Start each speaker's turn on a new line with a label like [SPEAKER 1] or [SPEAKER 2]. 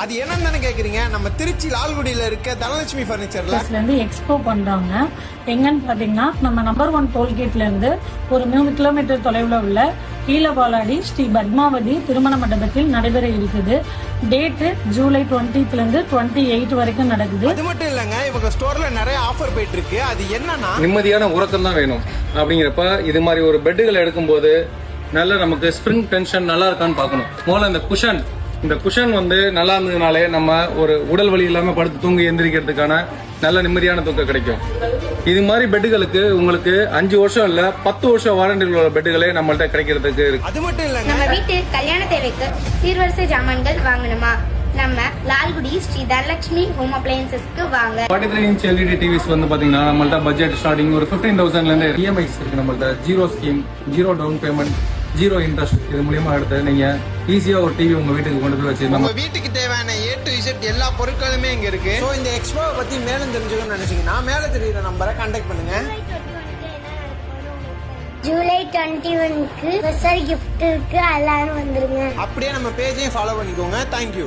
[SPEAKER 1] அது என்னன்னு கேக்குறீங்க? நம்ம திருச்சி லால்குடியில இருக்க தனலட்சுமி பர்னிச்சர்ல
[SPEAKER 2] இருந்து எக்ஸ்போ பண்றாங்க. எங்கன்னு பாத்தீங்கன்னா நம்ம நம்பர் 1 டோல்கேட்ல இருந்து ஒரு 3 கிலோமீட்டர் தொலைவில் உள்ள கீழபாலாடி ஸ்ரீ பத்மாவதி திருமண மண்டபத்தில் நடைபெற இருக்குது. டேட்டு ஜூலை 20th இருந்து 28 வரைக்கும் நடக்குது.
[SPEAKER 1] அது மட்டும் இல்லங்க, இவங்க ஸ்டோர்ல நிறைய ஆஃபர் போயிட்டு இருக்கு. அது என்னன்னா
[SPEAKER 3] நிம்மதியான உறக்கம் தான் வேணும் அப்படிங்கிறப்ப இது மாதிரி ஒரு பெட்டுகளை எடுக்கும்போது நல்ல நமக்கு ஸ்ப்ரிங் டென்ஷன் நல்லா இருக்கான்னு பார்க்கணும். முதல்ல இந்த குஷன் வந்து நல்லா இருந்ததுனாலே நம்ம ஒரு உடல் வலி இல்லாம படுத்து தூங்கி எந்திரிக்கிறதுக்கான நல்ல நிம்மதியான தூக்கம் கிடைக்கும். இது மாதிரி பெட்டுகளுக்கு உங்களுக்கு 5 வருஷம் இல்ல 10 வருஷம் வாரண்டி உள்ள பெட்டுகளே நம்மள்ட்ட கிடைக்கிறதுக்கு இருக்கு.
[SPEAKER 1] அது மட்டும் இல்லங்க,
[SPEAKER 4] நம்ம வீட்டு கல்யாண தேவைக்கு சீர்வரிசை ஜாமான்கள் வாங்கணுமா? நம்ம லால்குடி ஸ்ரீ தனலட்சுமி ஹோம் அப்ளையன்சஸ்க்கு வாங்க.
[SPEAKER 3] 43 இன்ச் எல்இடி டிவிஸ் வந்து பாத்தீங்கன்னா நம்மள்ட்ட பட்ஜெட் ஸ்டார்டிங் ஒரு 15,000ல இருந்து இஎம்ஐஸ் இருக்கு. நம்மள்ட்ட 0 ஸ்கீம், 0 டவுன் பேமெண்ட், 0 இன்ட்ரெஸ்ட். இது மூலியமா எடுத்து நீங்க ஈஸியா ஒரு டிவி உங்க வீட்டுக்கு கொண்டு போய் வச்சு
[SPEAKER 1] நம்ம வீட்டுக்கு தேவையான A to Z எல்லா பொருட்களுமே இங்க இருக்கு. சோ இந்த எக்ஸ்போவை பத்தி மேலும் தெரிஞ்சுக்கணும்னு நினைச்சீங்கன்னா மேல தெரியுற நம்பரை கான்டாக்ட் பண்ணுங்க.
[SPEAKER 5] ஜூலை 21க்கு ஸ்பெஷல் கிஃப்ட் இருக்கு, எல்லாரும் வந்துருங்க.
[SPEAKER 1] அப்படியே நம்ம பேஜையும் ஃபாலோ பண்ணிக்கோங்க. தேங்க்யூ.